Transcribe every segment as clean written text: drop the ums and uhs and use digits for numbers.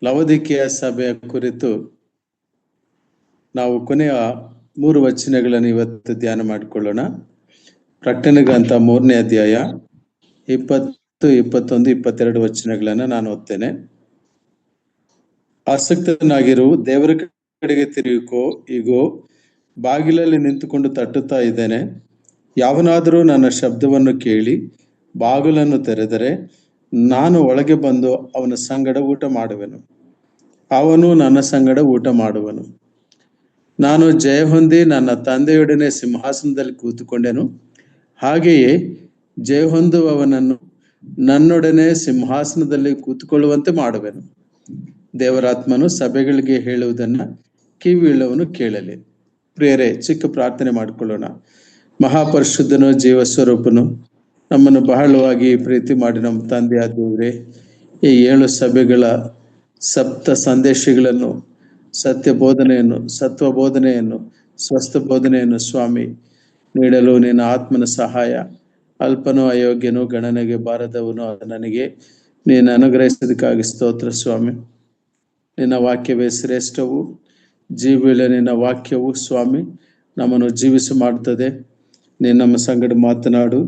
ಲವೋದಿಕೀಯ ಸಭೆಯ ಕುರಿತು ನಾವು ಕೊನೆಯ 3 ವಚನಗಳನ್ನು ಇವತ್ತು ಧ್ಯಾನ ಮಾಡಿಕೊಳ್ಳೋಣ. ಪ್ರಕಟಣೆ ಗ್ರಂಥ 3ನೇ ಅಧ್ಯಾಯ 20, 21, 22 ವಚನಗಳನ್ನು ನಾನು ಓದ್ತೇನೆ. ಆಸಕ್ತನಾಗಿರು, ದೇವರ ಕಡೆಗೆ ತಿರುಗಿಕೋ, ಈಗೋ ಬಾಗಿಲಲ್ಲಿ ನಿಂತುಕೊಂಡು ತಟ್ಟುತ್ತಾ ಇದ್ದೇನೆ. ಯಾವನಾದರೂ ನನ್ನ ಶಬ್ದವನ್ನು ಕೇಳಿ ಬಾಗಿಲನ್ನು ತೆರೆದರೆ ನಾನು ಒಳಗೆ ಬಂದು ಅವನ ಸಂಗಡ ಊಟ ಮಾಡುವೆನು, ಅವನು ನನ್ನ ಸಂಗಡ ಊಟ ಮಾಡುವನು. ನಾನು ಜಯ ಹೊಂದಿ ನನ್ನ ತಂದೆಯೊಡನೆ ಸಿಂಹಾಸನದಲ್ಲಿ ಕೂತುಕೊಂಡೆನು, ಹಾಗೆಯೇ ಜಯ ಹೊಂದುವವನನ್ನು ನನ್ನೊಡನೆ ಸಿಂಹಾಸನದಲ್ಲಿ ಕೂತುಕೊಳ್ಳುವಂತೆ ಮಾಡುವೆನು. ದೇವರಾತ್ಮನು ಸಭೆಗಳಿಗೆ ಹೇಳುವುದನ್ನು ಕಿವಿಯುಳ್ಳವನು ಕೇಳಲಿ. ಪ್ರಿಯರೇ, ಚಿಕ್ಕ ಪ್ರಾರ್ಥನೆ ಮಾಡಿಕೊಳ್ಳೋಣ. ಮಹಾಪರಿಶುದ್ಧನು, ಜೀವ ಸ್ವರೂಪನು, ನಮ್ಮನ್ನು ಬಹಳವಾಗಿ ಪ್ರೀತಿ ಮಾಡಿ ನಮ್ಮ ತಂದೆಯಾದ ದೇವರೇ, ಈ 7 ಸಭೆಗಳ ಸಪ್ತ ಸಂದೇಶಗಳನ್ನು, ಸತ್ಯ ಬೋಧನೆಯನ್ನು, ಸತ್ವ ಬೋಧನೆಯನ್ನು, ಸ್ವಸ್ಥ ಬೋಧನೆಯನ್ನು ಸ್ವಾಮಿ ನೀಡಲು ನಿನ್ನ ಆತ್ಮನ ಸಹಾಯ. ಅಲ್ಪನೂ ಅಯೋಗ್ಯನೂ ಗಣನೆಗೆ ಬಾರದವನು ನನಗೆ ನೀನು ಅನುಗ್ರಹಿಸೋದಕ್ಕಾಗಿ ಸ್ತೋತ್ರ ಸ್ವಾಮಿ. ನಿನ್ನ ವಾಕ್ಯವೇ ಶ್ರೇಷ್ಠವು, ಜೀವಿಳ ನಿನ್ನ ವಾಕ್ಯವು ಸ್ವಾಮಿ ನಮ್ಮನ್ನು ಜೀವಿಸ ಮಾಡುತ್ತದೆ. ನೀನು ನಮ್ಮ ಸಂಗಡ ಮಾತನಾಡು,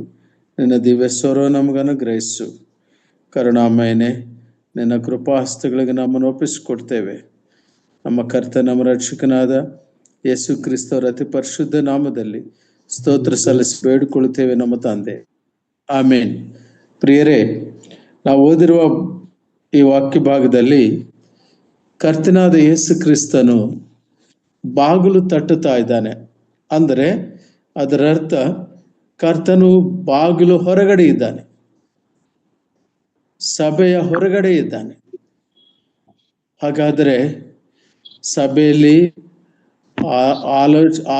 ನಿನ್ನ ದಿವ್ಯ ಸ್ವರ ನಮಗೆ ಅನುಗ್ರಹಿಸು. ಕರುಣಾಮಯನೇ, ನಿನ್ನ ಕೃಪಾಹಸ್ತಗಳಿಗೆ ನಮ್ಮನ್ನು ಒಪ್ಪಿಸಿಕೊಡ್ತೇವೆ. ನಮ್ಮ ಕರ್ತ, ನಮ್ಮ ರಕ್ಷಕನಾದ ಯೇಸು ಕ್ರಿಸ್ತವರ ಅತಿ ಪರಿಶುದ್ಧ ನಾಮದಲ್ಲಿ ಸ್ತೋತ್ರ ಸಲ್ಲಿಸಿ ಬೇಡಿಕೊಳ್ಳುತ್ತೇವೆ ನಮ್ಮ ತಂದೆ, ಆಮೇನ್. ಪ್ರಿಯರೇ, ನಾವು ಓದಿರುವ ಈ ವಾಕ್ಯ ಭಾಗದಲ್ಲಿ ಕರ್ತನಾದ ಯೇಸು ಕ್ರಿಸ್ತನು ಬಾಗಿಲು ತಟ್ಟುತ್ತಾ ಇದ್ದಾನೆ. ಅಂದರೆ ಅದರ ಅರ್ಥ ಕರ್ತನು ಬಾಗಿಲು ಹೊರಗಡೆ ಇದ್ದಾನೆ, ಸಭೆಯ ಹೊರಗಡೆ ಇದ್ದಾನೆ. ಹಾಗಾದರೆ ಸಭೆಯಲ್ಲಿ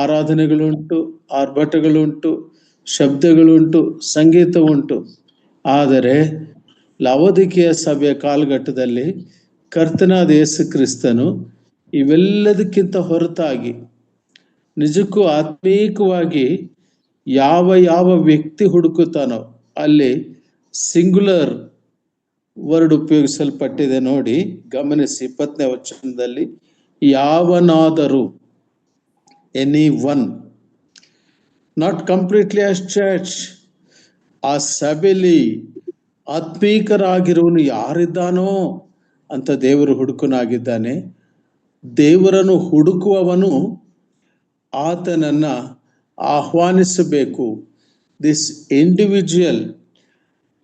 ಆರಾಧನೆಗಳುಂಟು, ಆರ್ಭಟಗಳುಂಟು, ಶಬ್ದಗಳುಂಟು, ಸಂಗೀತ ಉಂಟು. ಆದರೆ ಲವೋದಿಕೀಯ ಸಭೆಯ ಕಾಲಘಟ್ಟದಲ್ಲಿ ಕರ್ತನಾದ ಯೇಸು ಕ್ರಿಸ್ತನು ಇವೆಲ್ಲದಕ್ಕಿಂತ ಹೊರತಾಗಿ ನಿಜಕ್ಕೂ ಆತ್ಮೀಕವಾಗಿ ಯಾವ ವ್ಯಕ್ತಿ ಹುಡುಕುತ್ತಾನೋ ಅಲ್ಲಿ ಸಿಂಗುಲರ್ ವರ್ಡ್ ಉಪಯೋಗಿಸಲ್ಪಟ್ಟಿದೆ. ನೋಡಿ, ಗಮನಿಸಿ. 20ನೇ ವಚನದಲ್ಲಿ ಯಾವನಾದರೂ, any one, not completely as church. ಆ ಸಭೆಯಲ್ಲಿ ಆತ್ಮೀಕರಾಗಿರುವನು ಯಾರಿದ್ದಾನೋ ಅಂತ ದೇವರು ಹುಡುಕನಾಗಿದ್ದಾನೆ. ದೇವರನ್ನು ಹುಡುಕುವವನು ಆತನನ್ನ ಆಹ್ವಾನಿಸಬೇಕು. ದಿಸ್ ಇಂಡಿವಿಜುವಲ್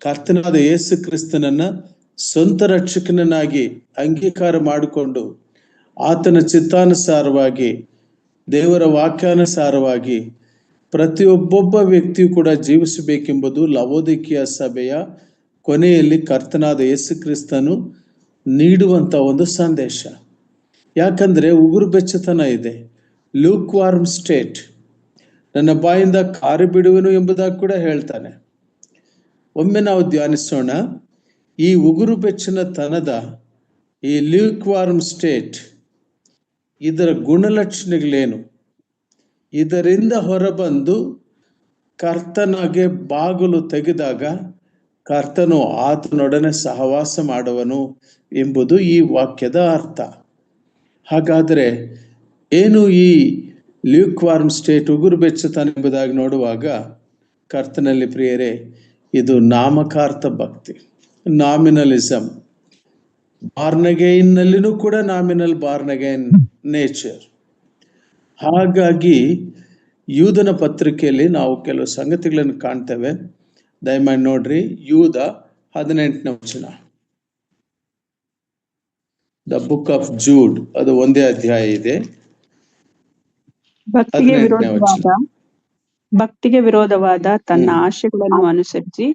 ಕರ್ತನಾದ ಯೇಸು ಕ್ರಿಸ್ತನನ್ನ ಸ್ವಂತ ರಕ್ಷಕನನ್ನಾಗಿ ಅಂಗೀಕಾರ ಮಾಡಿಕೊಂಡು ಆತನ ಚಿತ್ತಾನುಸಾರವಾಗಿ, ದೇವರ ವಾಕ್ಯಾನುಸಾರವಾಗಿ ಪ್ರತಿಯೊಬ್ಬೊಬ್ಬ ವ್ಯಕ್ತಿಯು ಕೂಡ ಜೀವಿಸಬೇಕೆಂಬುದು ಲವೋದಿಕೀಯ ಸಭೆಯ ಕೊನೆಯಲ್ಲಿ ಕರ್ತನಾದ ಯೇಸು ಕ್ರಿಸ್ತನು ನೀಡುವಂತ ಒಂದು ಸಂದೇಶ. ಯಾಕಂದ್ರೆ ಉಗುರು ಬೆಚ್ಚತನ ಇದೆ, ಲೂಕ್ ವಾರ್ಮ್ ಸ್ಟೇಟ್. ನನ್ನ ಬಾಯಿಂದ ಕಾರು ಬಿಡುವೆನು ಎಂಬುದಾಗಿ ಕೂಡ ಹೇಳ್ತಾನೆ. ಒಮ್ಮೆ ನಾವು ಧ್ಯಾನಿಸೋಣ, ಈ ಉಗುರು ಬೆಚ್ಚನ ತನದ ಈ ಲೂಕ್ ವಾರ್ಮ್ ಸ್ಟೇಟ್, ಇದರ ಗುಣಲಕ್ಷಣಗಳೇನು? ಇದರಿಂದ ಹೊರಬಂದು ಕರ್ತನಿಗೆ ಬಾಗಿಲು ತೆಗೆದಾಗ ಕರ್ತನು ಆತನೊಡನೆ ಸಹವಾಸ ಮಾಡುವನು ಎಂಬುದು ಈ ವಾಕ್ಯದ ಅರ್ಥ. ಹಾಗಾದರೆ ಏನು ಈ ಲ್ಯೂಕ್ ವಾರ್ಮ್ ಸ್ಟೇಟ್, ಉಗುರು ಬೆಚ್ಚತನ ಎಂಬುದಾಗಿ ನೋಡುವಾಗ ಕರ್ತನಲ್ಲಿ ಪ್ರಿಯರೇ, ಇದು ನಾಮಕಾರ್ಥ ಭಕ್ತಿ, ನಾಮಿನಲಿಸಮ್. ಬಾರ್ನ್ ನಲ್ಲಿನೂ ಕೂಡ ನಾಮಿನಲ್ ಬಾರ್ನ್ ಅಗೈನ್ ನೇಚರ್. ಹಾಗಾಗಿ ಯೂದನ ಪತ್ರಿಕೆಯಲ್ಲಿ ನಾವು ಕೆಲವು ಸಂಗತಿಗಳನ್ನು ಕಾಣ್ತೇವೆ. ದಯಮಾಡಿ ನೋಡ್ರಿ, ಯೂದ 18ನೇ ವಚನ, ದ ಬುಕ್ ಆಫ್ ಜೂಡ್, ಅದು 1ನೇ ಅಧ್ಯಾಯ ಇದೆ. ಭಕ್ತಿಗೆ ವಿರೋಧವಾದ ತನ್ನ ಆಶೆಗಳನ್ನು ಅನುಸರಿಸಿ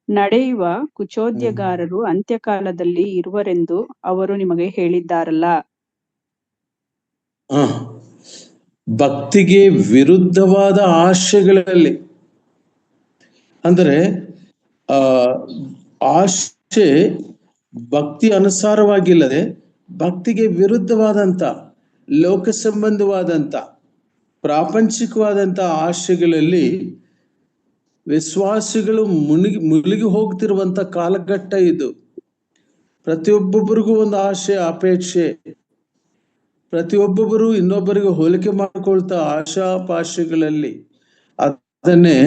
ನಡೆಯುವ ಕುಚೋದ್ಯಗಾರರು ಅಂತ್ಯಕಾಲದಲ್ಲಿ ಇರುವರೆಂದು ಅವರು ನಿಮಗೆ ಹೇಳಿದ್ದಾರಲ್ಲ. ಭಕ್ತಿಗೆ ವಿರುದ್ಧವಾದ ಆಶೆಗಳಲ್ಲಿ, ಅಂದರೆ ಆಶೆ ಭಕ್ತಿ ಅನುಸಾರವಾಗಿಲ್ಲದೆ ಭಕ್ತಿಗೆ ವಿರುದ್ಧವಾದಂತ, ಲೋಕ ಸಂಬಂಧವಾದಂತ, ಪ್ರಾಪಂಚಿಕವಾದಂತ ಆಶೆಗಳಲ್ಲಿ ವಿಶ್ವಾಸಿಗಳು ಮುಳುಗಿ ಹೋಗ್ತಿರುವಂತ ಕಾಲಘಟ್ಟ ಇದು. ಪ್ರತಿಯೊಬ್ಬೊಬ್ಬರಿಗೂ ಒಂದು ಆಶೆ, ಅಪೇಕ್ಷೆ. ಪ್ರತಿಯೊಬ್ಬೊಬ್ಬರು ಇನ್ನೊಬ್ಬರಿಗೆ ಹೋಲಿಕೆ ಮಾಡಿಕೊಳ್ತಾ ಆಶಾಪಾಶೆಗಳಲ್ಲಿ. ಅದನ್ನೇ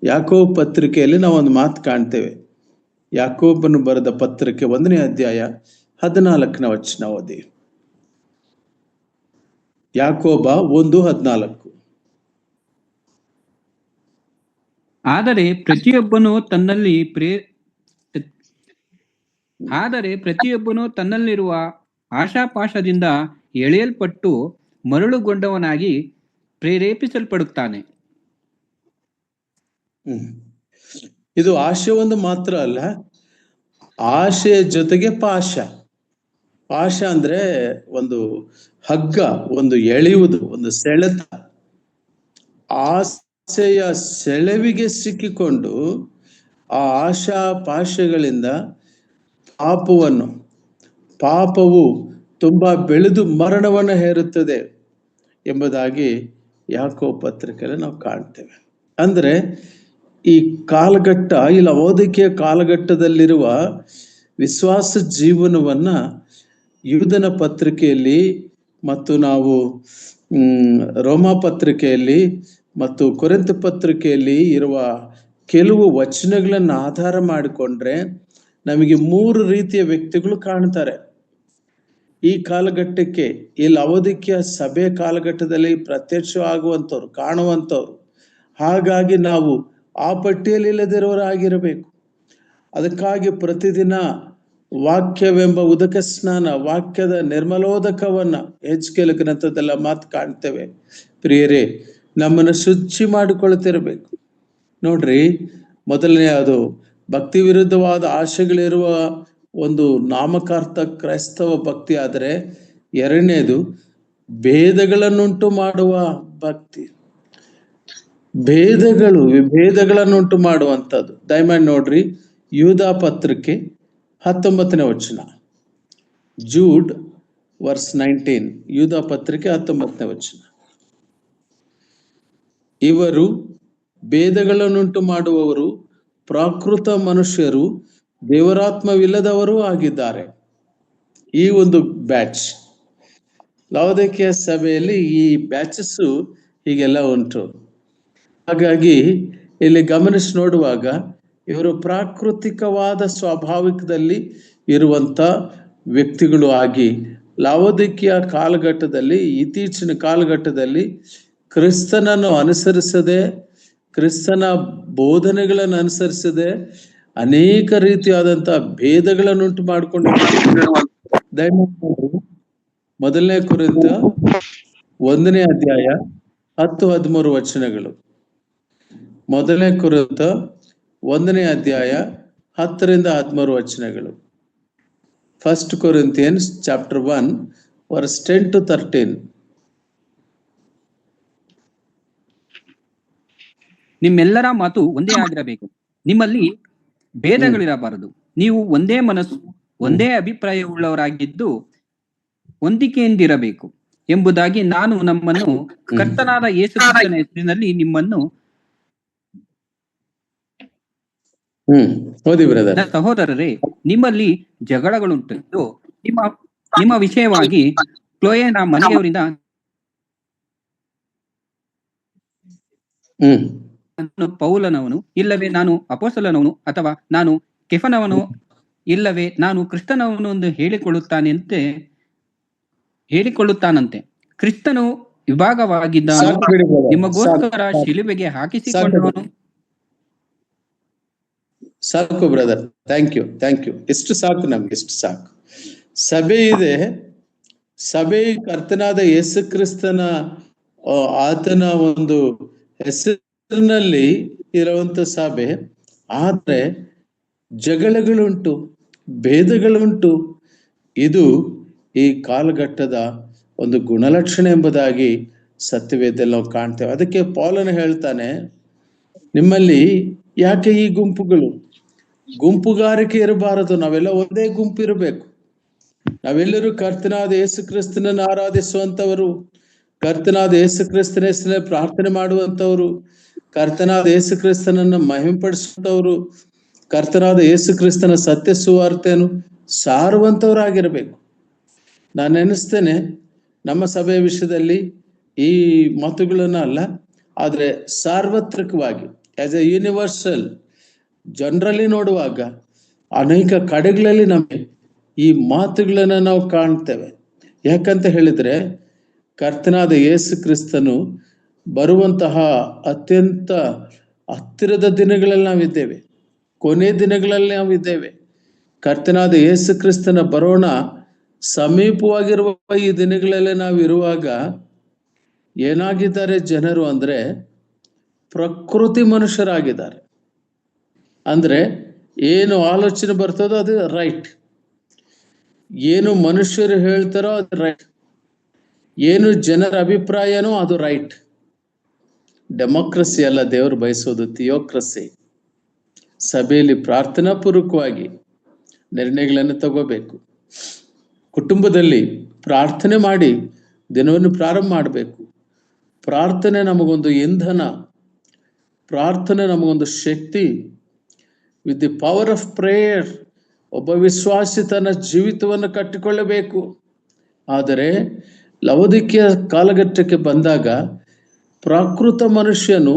ಯಾಕೋಬ ಪತ್ರಿಕೆಯಲ್ಲಿ ನಾವು ಒಂದು ಮಾತು ಕಾಣ್ತೇವೆ. ಯಾಕೋಬನು ಬರೆದ ಪತ್ರಿಕೆ 1ನೇ ಅಧ್ಯಾಯ 14ನೇ ವಚನ ಓದಿ. ಯಾಕೋಬ 1:14. ಆದರೆ ಪ್ರತಿಯೊಬ್ಬನು ತನ್ನಲ್ಲಿರುವ ಆಶಾಪಾಶದಿಂದ ಎಳೆಯಲ್ಪಟ್ಟು ಮರಳುಗೊಂಡವನಾಗಿ ಪ್ರೇರೇಪಿಸಲ್ಪಡುತ್ತಾನೆ. ಇದು ಆಶೆ ಒಂದು ಮಾತ್ರ ಅಲ್ಲ, ಆಶೆಯ ಜೊತೆಗೆ ಪಾಶ. ಪಾಶ ಅಂದ್ರೆ ಒಂದು ಹಗ್ಗ, ಒಂದು ಎಳೆಯುವುದು, ಒಂದು ಸೆಳೆತ. ಆಸೆಯ ಸೆಳೆವಿಗೆ ಸಿಕ್ಕಿಕೊಂಡು ಆ ಆಶಾ ಪಾಶಗಳಿಂದ ಪಾಪವು ತುಂಬಾ ಬೆಳೆದು ಮರಣವನ್ನು ಹೇರುತ್ತದೆ ಎಂಬುದಾಗಿ ಯಾಕೋಬ ಪತ್ರಿಕೆಯಲ್ಲಿ ನಾವು ಕಾಣ್ತೇವೆ. ಅಂದ್ರೆ ಈ ಕಾಲಘಟ್ಟ, ಈ ಲವೋದಿಕೀಯ ಕಾಲಘಟ್ಟದಲ್ಲಿರುವ ವಿಶ್ವಾಸ ಜೀವನವನ್ನ ಯೂದನ ಪತ್ರಿಕೆಯಲ್ಲಿ ಮತ್ತು ನಾವು ರೋಮ ಪತ್ರಿಕೆಯಲ್ಲಿ ಮತ್ತು ಕೊರಿಂಥ ಪತ್ರಿಕೆಯಲ್ಲಿ ಇರುವ ಕೆಲವು ವಚನಗಳನ್ನ ಆಧಾರ ಮಾಡಿಕೊಂಡ್ರೆ ನಮಗೆ 3 ರೀತಿಯ ವ್ಯಕ್ತಿಗಳು ಕಾಣ್ತಾರೆ ಈ ಕಾಲಘಟ್ಟಕ್ಕೆ. ಈ ಲವೋದಿಕೀಯ ಸಭೆ ಕಾಲಘಟ್ಟದಲ್ಲಿ ಪ್ರತ್ಯಕ್ಷವಾಗುವಂಥವ್ರು, ಕಾಣುವಂಥವ್ರು. ಹಾಗಾಗಿ ನಾವು ಆ ಪಟ್ಟಿಯಲ್ಲಿ ಇಲ್ಲದಿರೋರಾಗಿರಬೇಕು. ಅದಕ್ಕಾಗಿ ಪ್ರತಿದಿನ ವಾಕ್ಯವೆಂಬ ಉದಕ ಸ್ನಾನ, ವಾಕ್ಯದ ನಿರ್ಮಲೋದಕವನ್ನ ಹೆಜ್ಕೇಲ ಗ್ರಂಥದೆಲ್ಲ ಮಾತು ಕಾಣ್ತೇವೆ. ಪ್ರಿಯರೇ, ನಮ್ಮನ್ನು ಶುಚಿ ಮಾಡಿಕೊಳ್ತಿರ್ಬೇಕು. ನೋಡ್ರಿ, ಮೊದಲನೇ ಅದು ಭಕ್ತಿ ವಿರುದ್ಧವಾದ ಆಶೆಗಳಿರುವ ಒಂದು ನಾಮಕಾರ್ಥ ಕ್ರೈಸ್ತವ ಭಕ್ತಿ ಆದರೆ, ಎರಡನೇದು ಭೇದಗಳನ್ನುಂಟು ಮಾಡುವ ಭಕ್ತಿ. ವಿಭೇದಗಳನ್ನುಂಟು ಮಾಡುವಂಥದ್ದು. ದಯಮಾಡಿ ನೋಡ್ರಿ, ಯೂದ ಪತ್ರಿಕೆ 19ನೇ ವಚನ, ಜೂಡ್ ವರ್ಸ್ 19. ಯೂದ ಪತ್ರಿಕೆ 19ನೇ ವಚನ. ಇವರು ಭೇದಗಳನ್ನುಂಟು ಮಾಡುವವರು, ಪ್ರಾಕೃತ ಮನುಷ್ಯರು, ದೇವರಾತ್ಮವಿಲ್ಲದವರೂ ಆಗಿದ್ದಾರೆ. ಈ ಒಂದು ಬ್ಯಾಚ್ ಲವೋದಿಕೀಯ ಸಭೆಯಲ್ಲಿ ಈ ಬ್ಯಾಚಸ್ ಹೀಗೆಲ್ಲ ಉಂಟು. ಹಾಗಾಗಿ ಇಲ್ಲಿ ಗಮನಿಸಿ ನೋಡುವಾಗ ಇವರು ಪ್ರಾಕೃತಿಕವಾದ ಸ್ವಾಭಾವಿಕದಲ್ಲಿ ಇರುವಂತ ವ್ಯಕ್ತಿಗಳು ಆಗಿ ಲವೋದಿಕೀಯ ಕಾಲಘಟ್ಟದಲ್ಲಿ, ಇತ್ತೀಚಿನ ಕಾಲಘಟ್ಟದಲ್ಲಿ ಕ್ರಿಸ್ತನನ್ನು ಅನುಸರಿಸದೆ, ಕ್ರಿಸ್ತನ ಬೋಧನೆಗಳನ್ನು ಅನುಸರಿಸದೆ ಅನೇಕ ರೀತಿಯಾದಂತ ಭೇದಗಳನ್ನುಂಟು ಮಾಡಿಕೊಂಡಿರುವ. ಮೊದಲನೇ ಕೊರಿಂಥ 1ನೇ ಅಧ್ಯಾಯ 10-13 ವಚನಗಳು. ಮೊದಲನೇ ಕೊರಿಂಥ 1ನೇ ಅಧ್ಯಾಯ 10-13 ವಚನಗಳು. First Corinthians chapter 1 verse 10-13. ನಿಮ್ಮೆಲ್ಲರ ಮಾತು ಒಂದೇ ಆಗಿರಬೇಕು, ನಿಮ್ಮಲ್ಲಿ ಭೇದಗಳಿರಬಾರದು. ನೀವು ಒಂದೇ ಮನಸ್ಸು, ಒಂದೇ ಅಭಿಪ್ರಾಯವುಳ್ಳವರಾಗಿದ್ದು ಹೊಂದಿಕೆಯಿಂದಿರಬೇಕು ಎಂಬುದಾಗಿ ನಾನು ನಮ್ಮನ್ನು ಕರ್ತನಾದ ಯೇಸು ಕ್ರಿಸ್ತನ ಹೆಸರಿನಲ್ಲಿ ನಿಮ್ಮನ್ನು ಸಹೋದರರೇ, ನಿಮ್ಮಲ್ಲಿ ಜಗಳಗಳುಂಟು. ನಿಮ್ಮ ವಿಷಯವಾಗಿ ಕ್ಲೋಯನ ಮನೆಯವರಿಂದ ನಾನು ಪೌಲನವನು, ಇಲ್ಲವೇ ನಾನು ಅಪೊಸ್ತಲನವನು, ಅಥವಾ ನಾನು ಕೆಫನವನು, ಇಲ್ಲವೇ ನಾನು ಕ್ರಿಸ್ತನವನು ಎಂದು ಹೇಳಿಕೊಳ್ಳುತ್ತಾನಂತೆ. ಕ್ರಿಸ್ತನು ವಿಭಾಗವಾಗಿದ್ದನು, ನಿಮಗೋಸ್ಕರ ಶಿಲುಬೆಗೆ ಹಾಕಿಸಿಕೊಂಡವನು. ಸಾಕು ಬ್ರದರ್, ಥ್ಯಾಂಕ್ ಯು. ಎಷ್ಟು ಸಾಕು, ನಮ್ಗೆ ಎಷ್ಟು ಸಾಕು. ಸಭೆ ಇದೆ, ಸಭೆ ಕರ್ತನಾದ ಯೇಸು ಕ್ರಿಸ್ತನ ಆತನ ಒಂದು ಹೆಸರಿನಲ್ಲಿ ಇರುವಂತ ಸಭೆ. ಆದ್ರೆ ಜಗಳಗಳುಂಟು, ಭೇದಗಳುಂಟು. ಇದು ಈ ಕಾಲಘಟ್ಟದ ಒಂದು ಗುಣಲಕ್ಷಣ ಎಂಬುದಾಗಿ ಸತ್ಯವೇದದಲ್ಲಿ ನಾವು ಕಾಣ್ತೇವೆ. ಅದಕ್ಕೆ ಪೌಲನು ಹೇಳ್ತಾನೆ, ನಿಮ್ಮಲ್ಲಿ ಯಾಕೆ ಈ ಗುಂಪುಗಾರಿಕೆ ಇರಬಾರದು, ನಾವೆಲ್ಲ ಒಂದೇ ಗುಂಪು ಇರಬೇಕು. ನಾವೆಲ್ಲರೂ ಕರ್ತನಾದ ಯೇಸು ಕ್ರಿಸ್ತನನ್ನು ಆರಾಧಿಸುವಂತವರು, ಕರ್ತನಾದ ಯೇಸು ಕ್ರಿಸ್ತನ ಹೆಸರಿನಲ್ಲಿ ಪ್ರಾರ್ಥನೆ ಮಾಡುವಂತವರು, ಕರ್ತನಾದ ಯೇಸು ಕ್ರಿಸ್ತನನ್ನು ಮಹಿಮೆಪಡಿಸುವಂತವರು, ಕರ್ತನಾದ ಯೇಸು ಕ್ರಿಸ್ತನ ಸತ್ಯ ಸುವಾರ್ತೆಯನ್ನು ಸಾರುವಂಥವರಾಗಿರಬೇಕು. ನಾನು ನೆನೆಸ್ತೇನೆ, ನಮ್ಮ ಸಭೆಯ ವಿಷಯದಲ್ಲಿ ಈ ಮಾತುಗಳನ್ನು ಅಲ್ಲ, ಆದರೆ ಸಾರ್ವತ್ರಿಕವಾಗಿ ಆಸ್ ಎ ಯೂನಿವರ್ಸಲ್ ಜನರಲಿ ನೋಡುವಾಗ ಅನೇಕ ಕಡೆಗಳಲ್ಲಿ ನಮಗೆ ಈ ಮಾತುಗಳನ್ನು ನಾವು ಕಾಣ್ತೇವೆ. ಯಾಕಂತ ಹೇಳಿದ್ರೆ, ಕರ್ತನಾದ ಯೇಸು ಕ್ರಿಸ್ತನು ಬರುವಂತಹ ಅತ್ಯಂತ ಹತ್ತಿರದ ದಿನಗಳಲ್ಲಿ ನಾವಿದ್ದೇವೆ, ಕೊನೆ ದಿನಗಳಲ್ಲಿ ನಾವಿದ್ದೇವೆ. ಕರ್ತನಾದ ಯೇಸು ಕ್ರಿಸ್ತನ ಬರೋಣ ಸಮೀಪವಾಗಿರುವ ಈ ದಿನಗಳಲ್ಲಿ ನಾವಿರುವಾಗ ಏನಾಗಿದ್ದಾರೆ ಜನರು ಅಂದ್ರೆ ಪ್ರಕೃತಿ ಮನುಷ್ಯರಾಗಿದ್ದಾರೆ. ಅಂದ್ರೆ ಏನು ಆಲೋಚನೆ ಬರ್ತದೋ ಅದು ರೈಟ್, ಏನು ಮನುಷ್ಯರು ಹೇಳ್ತಾರೋ ಅದು ರೈಟ್, ಏನು ಜನರ ಅಭಿಪ್ರಾಯನೋ ಅದು ರೈಟ್. ಡೆಮೋಕ್ರಸಿ ಅಲ್ಲ ದೇವರು ಬಯಸೋದು, ಥಿಯೋಕ್ರಸಿ. ಸಭೆಯಲ್ಲಿ ಪ್ರಾರ್ಥನಾ ಪೂರ್ವಕವಾಗಿ ನಿರ್ಣಯಗಳನ್ನು ತಗೋಬೇಕು. ಕುಟುಂಬದಲ್ಲಿ ಪ್ರಾರ್ಥನೆ ಮಾಡಿ ದಿನವನ್ನು ಪ್ರಾರಂಭ ಮಾಡಬೇಕು. ಪ್ರಾರ್ಥನೆ ನಮಗೊಂದು ಇಂಧನ, ಪ್ರಾರ್ಥನೆ ನಮಗೊಂದು ಶಕ್ತಿ. With the power of prayer ಒಬ್ಬ ವಿಶ್ವಾಸಿ ತನ್ನ ಜೀವಿತವನ್ನು ಕಟ್ಟಿಕೊಳ್ಳಬೇಕು. ಆದರೆ ಲವೋದಿಕೀಯ ಕಾಲಘಟ್ಟಕ್ಕೆ ಬಂದಾಗ ಪ್ರಾಕೃತ ಮನುಷ್ಯನು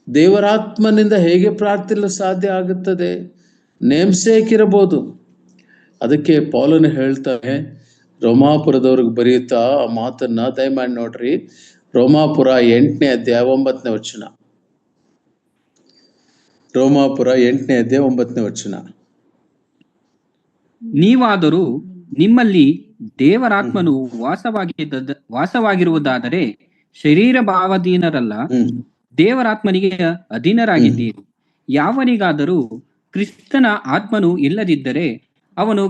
ದೇವರಾತ್ಮನಿಂದ ಹೇಗೆ ಪ್ರಾರ್ಥಿಸಲು ಸಾಧ್ಯ ಆಗುತ್ತದೆ? ನೇಮ್ಸೇಕಿರಬಹುದು. ಅದಕ್ಕೆ ಪೌಲನು ಹೇಳ್ತಾನೆ, ರೋಮಾಪುರದವ್ರಿಗೆ ಬರೆಯುತ್ತಾ ಆ ಮಾತನ್ನ ದಯಮಾಡಿ ನೋಡ್ರಿ. ರೋಮಾಪುರ 8ನೇ ಅಧ್ಯಾಯ 9ನೇ ವಚನ. ರೋಮಾಪುರ 8ನೇ ಅಧ್ಯಾಯ 9ನೇ ವಚನ. ನೀವಾದರೂ ನಿಮ್ಮಲ್ಲಿ ದೇವರಾತ್ಮನು ವಾಸವಾಗಿರುವುದಾದರೆ ಶರೀರ ಭಾವಾಧೀನರಲ್ಲ, ದೇವರಾತ್ಮನಿಗೆ ಅಧೀನರಾಗಿದ್ದೀರಿ. ಯಾವನಿಗಾದರೂ ಕ್ರಿಸ್ತನ ಆತ್ಮನು ಇಲ್ಲದಿದ್ದರೆ ಅವನು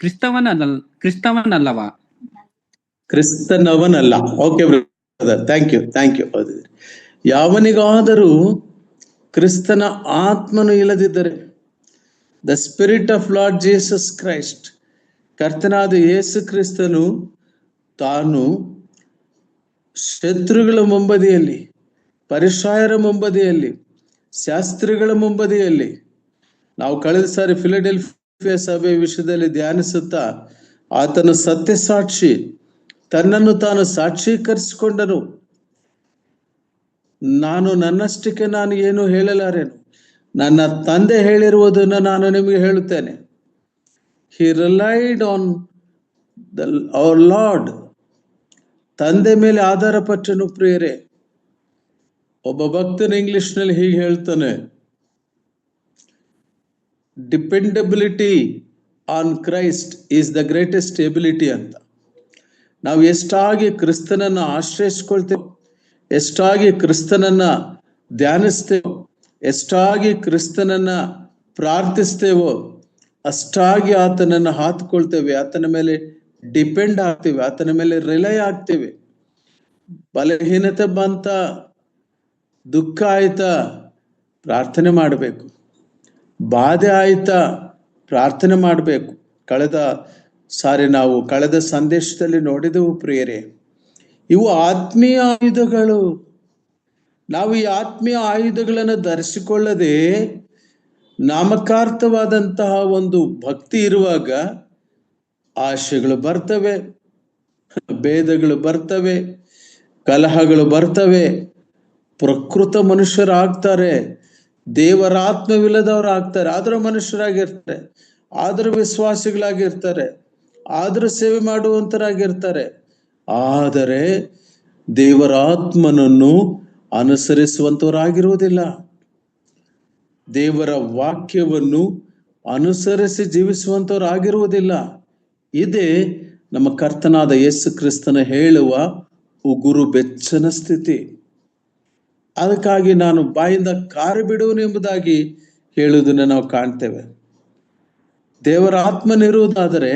ಕ್ರಿಸ್ತವನಲ್ಲವಾ? ಕ್ರಿಸ್ತನವನಲ್ಲ. Okay brother, thank you. ಯಾವನಿಗಾದರೂ ಕ್ರಿಸ್ತನ ಆತ್ಮನು ಇಲ್ಲದಿದ್ದರೆ, the spirit of Lord Jesus Christ, ಕರ್ತನಾದ ಯೇಸು ಕ್ರಿಸ್ತನು ತಾನು ಶತ್ರುಗಳ ಮುಂಬದಿಯಲ್ಲಿ, ಪರಿಸಾಯರ ಮುಂಬದಿಯಲ್ಲಿ, ಶಾಸ್ತ್ರಿಗಳ ಮುಂಬದಿಯಲ್ಲಿ, ನಾವು ಕಳೆದ ಸಾರಿ ಫಿಲಡೆಲ್ಫಿಯಾ ಸಭೆ ವಿಷಯದಲ್ಲಿ ಧ್ಯಾನಿಸುತ್ತಾ ಆತನ ಸತ್ಯ ಸಾಕ್ಷಿ, ತನ್ನನ್ನು ತಾನು ಸಾಕ್ಷೀಕರಿಸಿಕೊಂಡನು. ನಾನು ನನ್ನಷ್ಟಕ್ಕೆ ನಾನು ಏನು ಹೇಳಲಾರೆನು, ನನ್ನ ತಂದೆ ಹೇಳಿರುವುದನ್ನು ನಾನು ನಿಮಗೆ ಹೇಳುತ್ತೇನೆ. He relied on our Lord. ತಂದೆ ಮೇಲೆ ಆಧಾರ ಪಟ್ಟನು. ಪ್ರಿಯರೇ, ಒಬ್ಬ ಭಕ್ತನ ಇಂಗ್ಲಿಷ್ನಲ್ಲಿ ಹೀಗೆ ಹೇಳ್ತಾನೆ, dependability on Christ is the greatest ability ಅಂತ. ನಾವು ಎಷ್ಟಾಗಿ ಕ್ರಿಸ್ತನನ್ನ ಆಶ್ರಯಿಸ್ಕೊಳ್ತೇವೆ, ಎಷ್ಟಾಗಿ ಕ್ರಿಸ್ತನನ್ನ ಧ್ಯಾನಿಸ್ತೇವೋ, ಎಷ್ಟಾಗಿ ಕ್ರಿಸ್ತನನ್ನ ಪ್ರಾರ್ಥಿಸ್ತೇವೋ, ಅಷ್ಟಾಗಿ ಆತನನ್ನು ಹಾತ್ಕೊಳ್ತೇವೆ, ಆತನ ಮೇಲೆ ಡಿಪೆಂಡ್ ಆಗ್ತೇವೆ, ಆತನ ಮೇಲೆ ರಿಲೈ ಆಗ್ತೇವೆ. ಬಲಹೀನತೆ ಬಂತ, ದುಃಖ ಆಯ್ತಾ, ಪ್ರಾರ್ಥನೆ ಮಾಡಬೇಕು. ಬಾಧೆ ಆಯ್ತಾ, ಪ್ರಾರ್ಥನೆ ಮಾಡಬೇಕು. ಕಳೆದ ಸಂದೇಶದಲ್ಲಿ ನೋಡಿದೆವು ಪ್ರಿಯರೇ, ಇವು ಆತ್ಮೀಯ ಆಯುಧಗಳು. ನಾವು ಈ ಆತ್ಮೀಯ ಆಯುಧಗಳನ್ನು ಧರಿಸಿಕೊಳ್ಳದೆ ನಾಮಕಾರ್ಥವಾದಂತಹ ಒಂದು ಭಕ್ತಿ ಇರುವಾಗ ಆಶೆಗಳು ಬರ್ತವೆ, ಭೇದಗಳು ಬರ್ತವೆ, ಕಲಹಗಳು ಬರ್ತವೆ, ಪ್ರಕೃತ ಮನುಷ್ಯರಾಗ್ತಾರೆ, ದೇವರಾತ್ಮವಿಲ್ಲದವರು ಆಗ್ತಾರೆ. ಆದರೂ ಮನುಷ್ಯರಾಗಿರ್ತಾರೆ, ಆದರೂ ವಿಶ್ವಾಸಿಗಳಾಗಿರ್ತಾರೆ, ಆದರೂ ಸೇವೆ ಮಾಡುವಂತರಾಗಿರ್ತಾರೆ. ಆದರೆ ದೇವರಾತ್ಮನನ್ನು ಅನುಸರಿಸುವಂತವರಾಗಿರುವುದಿಲ್ಲ, ದೇವರ ವಾಕ್ಯವನ್ನು ಅನುಸರಿಸಿ ಜೀವಿಸುವಂತವರಾಗಿರುವುದಿಲ್ಲ. ಇದೇ ನಮ್ಮ ಕರ್ತನಾದ ಯೇಸು ಕ್ರಿಸ್ತನ ಹೇಳುವ ಉಗುರು ಬೆಚ್ಚನ ಸ್ಥಿತಿ. ಅದಕ್ಕಾಗಿ ನಾನು ಬಾಯಿಂದ ಕಾರು ಬಿಡುವನು ಎಂಬುದಾಗಿ ಹೇಳುವುದನ್ನು ನಾವು ಕಾಣ್ತೇವೆ. ದೇವರ ಆತ್ಮನಿರುವುದಾದರೆ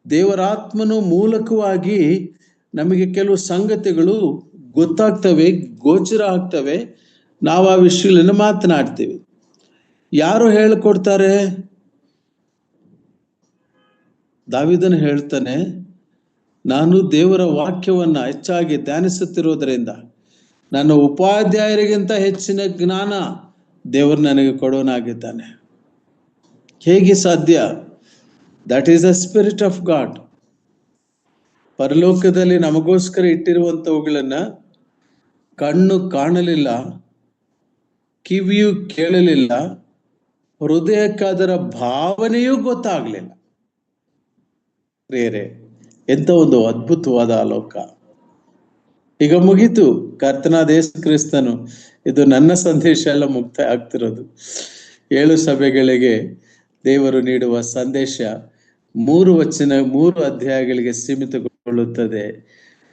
ದೇವರಾತ್ಮನು ಮೂಲಕವಾಗಿ ನಮಗೆ ಕೆಲವು ಸಂಗತಿಗಳು ಗೊತ್ತಾಗ್ತವೆ, ಗೋಚರ ಆಗ್ತವೆ. ನಾವು ಆ ವಿಷಯಗಳನ್ನು ಮಾತನಾಡ್ತೀವಿ. ಯಾರು ಹೇಳಿಕೊಡ್ತಾರೆ? ದಾವೀದನು ಹೇಳ್ತಾನೆ, ನಾನು ದೇವರ ವಾಕ್ಯವನ್ನ ಹೆಚ್ಚಾಗಿ ಧ್ಯಾನಿಸುತ್ತಿರುವುದರಿಂದ ನನ್ನ ಉಪಾಧ್ಯಾಯರಿಗಿಂತ ಹೆಚ್ಚಿನ ಜ್ಞಾನ ದೇವರು ನನಗೆ ಕೊಡೋನಾಗಿದ್ದಾನೆ. ಹೇಗೆ ಸಾಧ್ಯ? That is the spirit of god. ಪರಲೋಕದಲ್ಲಿ ನಮಗೋಸ್ಕರ ಇಟ್ಟಿರುವಂತವುಗಳನ್ನ ಕಣ್ಣು ಕಾಣಲಿಲ್ಲ, ಕಿವಿಯು ಕೇಳಲಿಲ್ಲ, ಹೃದಯಕ್ಕಾದರ ಭಾವನೆಯೂ ಗೊತ್ತಾಗ್ಲಿಲ್ಲ. ಪ್ರಿಯರೇ, ಎಂತ ಒಂದು ಅದ್ಭುತವಾದ ಲೋಕ. ಈಗ ಮುಗೀತು, ಕರ್ತನಾದ ಯೇಸು ಕ್ರಿಸ್ತನು, ಇದು ನನ್ನ ಸಂದೇಶ ಎಲ್ಲ ಮುಕ್ತಾಯ ಆಗ್ತಿರೋದು. 7 ಸಭೆಗಳಿಗೆ ದೇವರು ನೀಡುವ ಸಂದೇಶ 3 ಅಧ್ಯಾಯಗಳಿಗೆ ಸೀಮಿತಗೊಳ್ಳುತ್ತದೆ.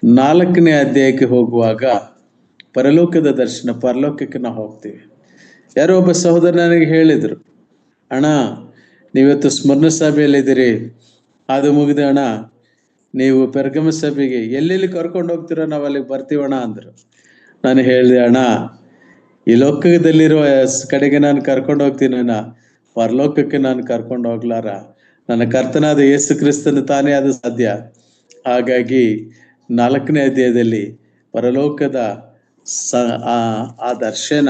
4ನೇ ಅಧ್ಯಾಯಕ್ಕೆ ಹೋಗುವಾಗ ಪರಲೋಕದ ದರ್ಶನ, ಪರಲೋಕಕ್ಕೆ ನಾವು ಹೋಗ್ತೀವಿ. ಯಾರೋ ಒಬ್ಬ ಸಹೋದರ ನನಗೆ ಹೇಳಿದ್ರು, ಅಣ್ಣ ನೀವತ್ತು ಸ್ಮರಣ ಸಭೆಯಲ್ಲಿದ್ದೀರಿ, ಅದು ಮುಗಿದ ಅಣ್ಣ ನೀವು ಪೆರ್ಗಮ ಸಭೆಗೆ ಎಲ್ಲೆಲ್ಲಿ ಕರ್ಕೊಂಡು ಹೋಗ್ತೀರೋ ನಾವು ಅಲ್ಲಿಗೆ ಬರ್ತೀವಣ್ಣ ಅಂದ್ರು. ನಾನು ಹೇಳಿದೆ, ಅಣ್ಣ ಈ ಲೋಕದಲ್ಲಿರುವ ಕಡೆಗೆ ನಾನು ಕರ್ಕೊಂಡು ಹೋಗ್ತೀನಿ ಅಣ್ಣ, ಪರಲೋಕಕ್ಕೆ ನಾನು ಕರ್ಕೊಂಡು ಹೋಗ್ಲಾರ. ನನ್ನ ಕರ್ತನಾದ ಯೇಸು ಕ್ರಿಸ್ತನು ತಾನೇ ಅದು ಸಾಧ್ಯ. ಹಾಗಾಗಿ 4ನೇ ಅಧ್ಯಾಯದಲ್ಲಿ ಪರಲೋಕದ ಆ ದರ್ಶನ,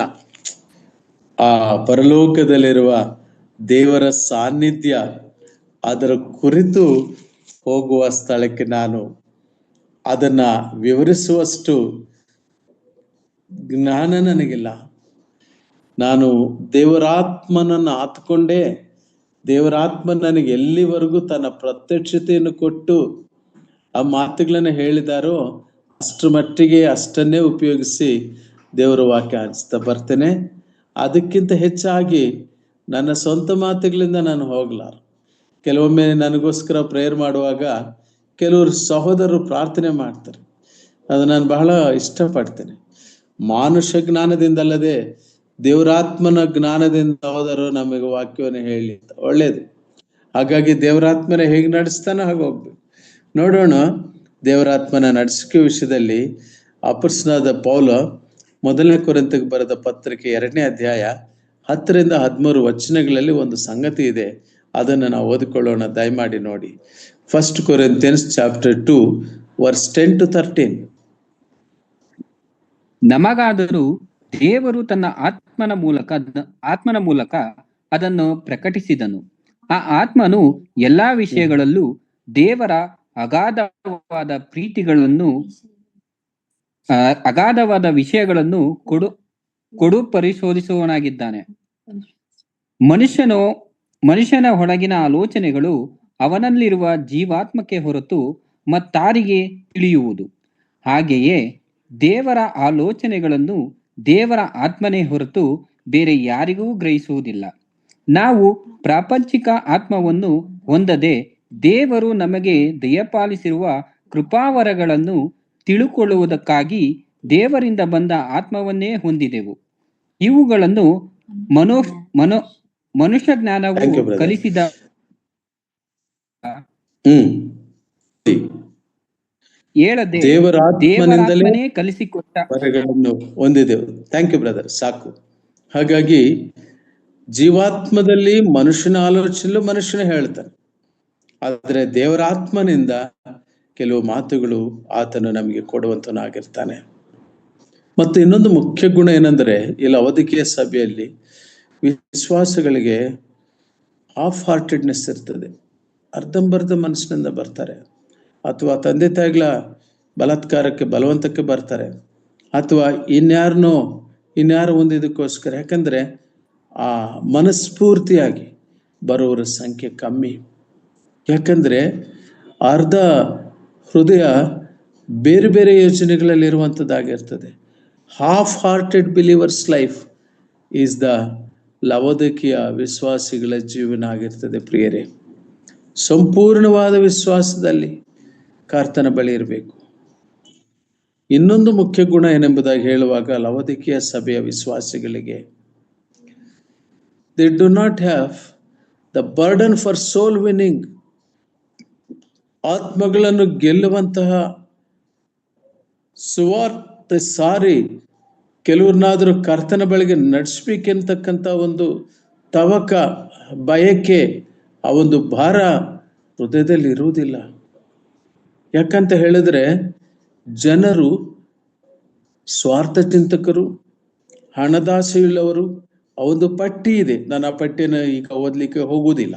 ಆ ಪರಲೋಕದಲ್ಲಿರುವ ದೇವರ ಸಾನ್ನಿಧ್ಯ, ಅದರ ಕುರಿತು ಹೋಗುವ ಸ್ಥಳಕ್ಕೆ ನಾನು ಅದನ್ನ ವಿವರಿಸುವಷ್ಟು ಜ್ಞಾನ ನನಗಿಲ್ಲ. ನಾನು ದೇವರಾತ್ಮನನ್ನು ಆತ್ಕೊಂಡೇ, ದೇವರಾತ್ಮ ನನಗೆ ಎಲ್ಲಿವರೆಗೂ ತನ್ನ ಪ್ರತ್ಯಕ್ಷತೆಯನ್ನು ಕೊಟ್ಟು ಆ ಮಾತುಗಳನ್ನು ಹೇಳಿದಾರೋ ಅಷ್ಟರ ಮಟ್ಟಿಗೆ ಅಷ್ಟನ್ನೇ ಉಪಯೋಗಿಸಿ ದೇವರ ವಾಕ್ಯ ಹಂಚ್ತಾ ಬರ್ತೇನೆ. ಅದಕ್ಕಿಂತ ಹೆಚ್ಚಾಗಿ ನನ್ನ ಸ್ವಂತ ಮಾತುಗಳಿಂದ ನಾನು ಹೋಗ್ಲಾರ. ಕೆಲವೊಮ್ಮೆ ನನಗೋಸ್ಕರ ಪ್ರೇಯರ್ ಮಾಡುವಾಗ ಕೆಲವರು ಸಹೋದರರು ಪ್ರಾರ್ಥನೆ ಮಾಡ್ತಾರೆ, ಅದು ನಾನು ಬಹಳ ಇಷ್ಟಪಡ್ತೇನೆ. ಮಾನುಷ ಜ್ಞಾನದಿಂದಲ್ಲದೆ ದೇವರಾತ್ಮನ ಜ್ಞಾನದಿಂದ ಸಹೋದರರು ನಮಗೆ ವಾಕ್ಯವನ್ನು ಹೇಳಿ ಒಳ್ಳೇದು. ಹಾಗಾಗಿ ದೇವರಾತ್ಮನ ಹೇಗೆ ನಡೆಸ್ತಾನೋ ಹಾಗೆ ಹೋಗ್ಬೇಕು. ನೋಡೋಣ, ದೇವರಾತ್ಮನ ನಡೆಸಿಕೆ ವಿಷಯದಲ್ಲಿ ಅಪೊಸ್ತಲನಾದ ಪೌಲ 1ನೇ ಕೊರಿಂಥಕ್ಕೆ ಬರೆದ ಪತ್ರಿಕೆ 2ನೇ ಅಧ್ಯಾಯ 10ರಿಂದ 13 ವಚನಗಳಲ್ಲಿ ಒಂದು ಸಂಗತಿ ಇದೆ. ಅದನ್ನು ನಾವು ಓದಿಕೊಳ್ಳೋಣ, ದಯಮಾಡಿ ನೋಡಿ. 1 Corinthians chapter 2 verse 10 to 13. ನಮಗಾದರೂ ದೇವರು ತನ್ನ ಆತ್ಮನ ಮೂಲಕ ಅದನ್ನು ಪ್ರಕಟಿಸಿದನು. ಆ ಆತ್ಮನು ಎಲ್ಲಾ ವಿಷಯಗಳಲ್ಲೂ ದೇವರ ಅಗಾಧವಾದ ವಿಷಯಗಳನ್ನು ಕೊಡು ಪರಿಶೋಧಿಸುವವನಾಗಿದ್ದಾನೆ. ಮನುಷ್ಯನ ಒಳಗಿನ ಆಲೋಚನೆಗಳು ಅವನಲ್ಲಿರುವ ಜೀವಾತ್ಮಕ್ಕೆ ಹೊರತು ಮತ್ತಾರಿಗೆ ತಿಳಿಯುವುದು? ಹಾಗೆಯೇ ದೇವರ ಆಲೋಚನೆಗಳನ್ನು ದೇವರ ಆತ್ಮನೇ ಹೊರತು ಬೇರೆ ಯಾರಿಗೂ ಗ್ರಹಿಸುವುದಿಲ್ಲ. ನಾವು ಪ್ರಾಪಂಚಿಕ ಆತ್ಮವನ್ನು ಹೊಂದದೆ ದೇವರು ನಮಗೆ ದಯಪಾಲಿಸಿರುವ ಕೃಪಾವರಗಳನ್ನು ತಿಳುಕೊಳ್ಳುವುದಕ್ಕಾಗಿ ದೇವರಿಂದ ಬಂದ ಆತ್ಮವನ್ನೇ ಹೊಂದಿದೆವು. ಇವುಗಳನ್ನು ಮನುಷ್ಯ ಜ್ಞಾನವು ಕಲಿಸಿದ ಹೇಳದೆ ದೇವರಾತ್ಮನೇ ಕಲಿಸಿಕೊಟ್ಟ ವರಗಳನ್ನು ಹೊಂದಿದೆವು. ಥ್ಯಾಂಕ್ ಯು ಬ್ರದರ್, ಸಾಕು. ಹಾಗಾಗಿ ಜೀವಾತ್ಮದಲ್ಲಿ ಮನುಷ್ಯನ ಆಲೋಚನೆಯಲ್ಲೂ ಮನುಷ್ಯನ ಹೇಳ್ತಾನೆ, ಆದರೆ ದೇವರಾತ್ಮನಿಂದ ಕೆಲವು ಮಾತುಗಳು ಆತನು ನಮಗೆ ಕೊಡುವಂತನಾಗಿರ್ತಾನೆ. ಮತ್ತು ಇನ್ನೊಂದು ಮುಖ್ಯ ಗುಣ ಏನಂದ್ರೆ, ಈ ಲವೋದಿಕೀಯ ಸಭೆಯಲ್ಲಿ ವಿಶ್ವಾಸಗಳಿಗೆ ಹಾಫ್ ಹಾರ್ಟೆಡ್ನೆಸ್ ಇರ್ತದೆ. ಅರ್ಧಂಬರ್ಧ ಮನಸ್ಸಿನಿಂದ ಬರ್ತಾರೆ, ಅಥವಾ ತಂದೆ ತಾಯಿಗಳ ಬಲಾತ್ಕಾರಕ್ಕೆ ಬಲವಂತಕ್ಕೆ ಬರ್ತಾರೆ, ಅಥವಾ ಇನ್ಯಾರು ಒಂದಿದಕ್ಕೋಸ್ಕರ. ಯಾಕಂದ್ರೆ ಆ ಮನಸ್ಫೂರ್ತಿಯಾಗಿ ಬರೋರ ಸಂಖ್ಯೆ ಕಮ್ಮಿ. ಯಾಕಂದ್ರೆ ಅರ್ಧ ಹೃದಯ ಬೇರೆ ಬೇರೆ ಯೋಚನೆಗಳಲ್ಲಿ ಇರುವಂಥದ್ದಾಗಿರ್ತದೆ. Half hearted believers life is the ಲವೋದಿಕೀಯ ವಿಶ್ವಾಸಿಗಳ ಜೀವನ ಆಗಿರ್ತದೆ. ಪ್ರಿಯರೇ, ಸಂಪೂರ್ಣವಾದ ವಿಶ್ವಾಸದಲ್ಲಿ ಕರ್ತನ ಬಳಿ ಇರಬೇಕು. ಇನ್ನೊಂದು ಮುಖ್ಯ ಗುಣ ಏನೆಂಬುದಾಗಿ ಹೇಳುವಾಗ, ಲವೋದಿಕೀಯ ಸಭೆಯ ವಿಶ್ವಾಸಿಗಳಿಗೆ they do not have the burden for soul winning. ಆತ್ಮಗಳನ್ನು ಗೆಲ್ಲುವಂತಹ ಸುವಾರ್ತೆ ಸಾರಿ ಕೆಲವ್ರನ್ನಾದ್ರೂ ಕರ್ತನ ಬಳಿಗೆ ನಡೆಸ್ಬೇಕೆಂತಕ್ಕಂಥ ಒಂದು ತವಕ, ಬಯಕೆ, ಆ ಒಂದು ಭಾರ ಹೃದಯದಲ್ಲಿ ಇರುವುದಿಲ್ಲ. ಯಾಕಂತ ಹೇಳಿದ್ರೆ ಜನರು ಸ್ವಾರ್ಥ ಚಿಂತಕರು, ಹಣದಾಸೆಯುಳ್ಳವರು. ಆ ಒಂದು ಪಟ್ಟಿ ಇದೆ, ನಾನು ಆ ಪಟ್ಟಿಯನ್ನು ಈಗ ಓದಲಿಕ್ಕೆ ಹೋಗುವುದಿಲ್ಲ.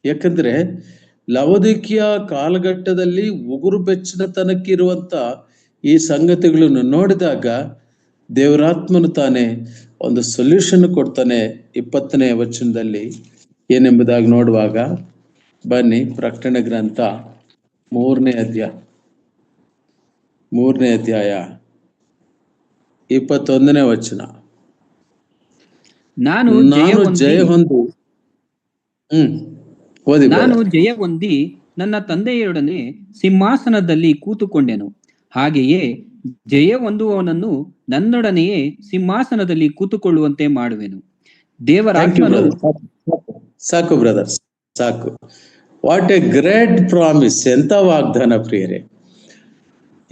ಯಾಕಂದ್ರೆ ಲವೋದಿಕೀಯ ಕಾಲಘಟ್ಟದಲ್ಲಿ ಉಗುರು ಬೆಚ್ಚನತನಕ್ಕಿರುವಂತ ಈ ಸಂಗತಿಗಳನ್ನು ನೋಡಿದಾಗ ದೇವರಾತ್ಮನು ತಾನೇ ಒಂದು ಸೊಲ್ಯೂಷನ್ ಕೊಡ್ತಾನೆ 20ನೇ ವಚನದಲ್ಲಿ. ಏನೆಂಬುದಾಗಿ ನೋಡುವಾಗ ಬನ್ನಿ, ಪ್ರಕಟಣೆ ಗ್ರಂಥ 3ನೇ ಅಧ್ಯಾಯ 21ನೇ ವಚನ. ನಾನು ಜಯ ಹೊಂದಿ ಓದಿ. ನಾನು ಜಯ ಹೊಂದಿ ನನ್ನ ತಂದೆಯೊಡನೆ ಸಿಂಹಾಸನದಲ್ಲಿ ಕೂತುಕೊಂಡೆನು, ಹಾಗೆಯೇ ಜಯ ಹೊಂದುವವನನ್ನು ನನ್ನೊಡನೆಯೇ ಸಿಂಹಾಸನದಲ್ಲಿ ಕೂತುಕೊಳ್ಳುವಂತೆ ಮಾಡುವೆನು. ದೇವರಾತ್ಮನು. ಸಾಕು ಬ್ರದರ್ಸ್, ಸಾಕು. What a great promise! ಎಂತ ವಾಗ್ದಾನ ಪ್ರಿಯರೇ.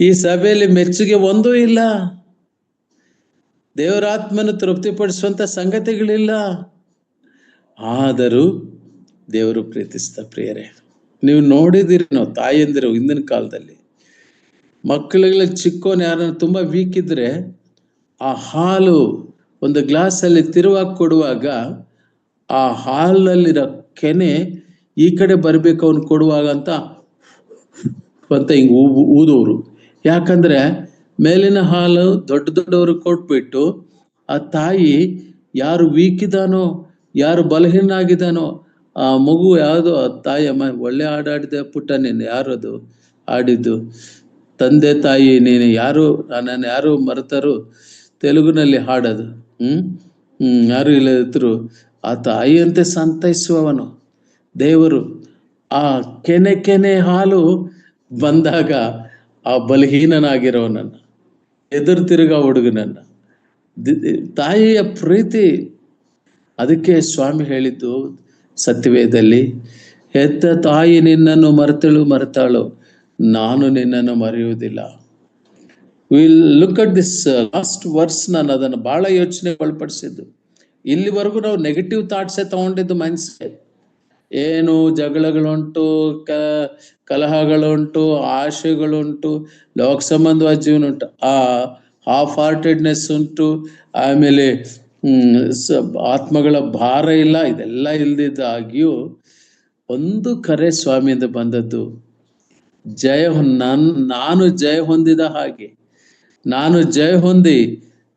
ಈ ಸಭೆಯಲ್ಲಿ ಮೆಚ್ಚುಗೆ ಒಂದೂ ಇಲ್ಲ, ದೇವರಾತ್ಮನ ತೃಪ್ತಿಪಡಿಸುವಂತ ಸಂಗತಿಗಳಿಲ್ಲ. ಆದರೂ ದೇವರು ಪ್ರೀತಿಸ್ತ ಪ್ರಿಯರೇ. ನೀವು ನೋಡಿದಿರಿ, ನಾವು ತಾಯಿಯಂದಿರು ಹಿಂದಿನ ಕಾಲದಲ್ಲಿ ಮಕ್ಕಳಿಗೆಲ್ಲ ಚಿಕ್ಕೋನ್ ಯಾರನ್ನ ತುಂಬಾ ವೀಕ್ ಇದ್ರೆ ಆ ಹಾಲು ಒಂದು ಗ್ಲಾಸಲ್ಲಿ ತಿರುವಾಗಿ ಕೊಡುವಾಗ ಆ ಹಾಲಲ್ಲಿರೋ ಕೆನೆ ಈ ಕಡೆ ಬರ್ಬೇಕು ಅವನು ಕೊಡುವಾಗ ಅಂತ ಹಿಂಗ್ ಊದೋರು. ಯಾಕಂದ್ರೆ ಮೇಲಿನ ಹಾಲು ದೊಡ್ಡವರು ಕೊಟ್ಬಿಟ್ಟು ಆ ತಾಯಿ ಯಾರು ವೀಕ್ ಇದಾನೋ, ಯಾರು ಬಲಹೀನಾಗಿದ್ದಾನೋ, ಆ ಮಗು ಯಾವುದು ಆ ತಾಯಿ ಅಮ್ಮ ಒಳ್ಳೆ ಆಡಿದೆ ಪುಟ್ಟ, ನೀನು ಯಾರದು ಆಡಿದ್ದು, ತಂದೆ ತಾಯಿ ನೀನು ಯಾರು, ನನ್ನನ್ನು ಯಾರು ಮರೆತರು, ತೆಲುಗಿನಲ್ಲಿ ಹಾಡೋದು. ಯಾರು ಇಲ್ಲದಿದ್ರು ಆ ತಾಯಿಯಂತೆ ಸಂತೈಸುವವನು ದೇವರು. ಆ ಕೆನೆ ಹಾಲು ಬಂದಾಗ ಆ ಬಲಹೀನನಾಗಿರೋನನ್ನ, ಎದುರು ತಿರುಗ ಹುಡುಗನನ್ನ, ತಾಯಿಯ ಪ್ರೀತಿ. ಅದಕ್ಕೆ ಸ್ವಾಮಿ ಹೇಳಿದ್ದು ಸತ್ಯವೇದದಲ್ಲಿ, ಹೆತ್ತ ತಾಯಿ ನಿನ್ನನ್ನು ಮರೆತಾಳು, ನಾನು ನಿನ್ನನ್ನು ಮರೆಯುವುದಿಲ್ಲ. Will look at this last verse. ನಾನು ಅದನ್ನು ಬಹಳ ಯೋಚನೆ ಒಳಪಡಿಸಿದ್ದು. ಇಲ್ಲಿವರೆಗೂ ನಾವು ನೆಗೆಟಿವ್ ಥಾಟ್ಸೇ ತಗೊಂಡಿದ್ದು ಮನಸ್ಸಿಗೆ. ಏನು ಜಗಳಗಳುಂಟು, ಕಲಹಗಳುಂಟು, ಆಶೆಗಳುಂಟು, ಲೋಕ ಸಂಬಂಧವಾದ ಜೀವನ ಉಂಟು, ಆ ಹಾಫ್ ಹಾರ್ಟೆಡ್ನೆಸ್ ಉಂಟು, ಆಮೇಲೆ ಆತ್ಮಗಳ ಭಾರ ಇಲ್ಲ, ಇದೆಲ್ಲ ಇಲ್ದಿದ್ದಾಗಿಯೂ ಒಂದು ಕರೆ ಸ್ವಾಮಿಯಿಂದ ಬಂದದ್ದು. ನಾನು ಜಯ ಹೊಂದಿದ ಹಾಗೆ, ನಾನು ಜಯ ಹೊಂದಿ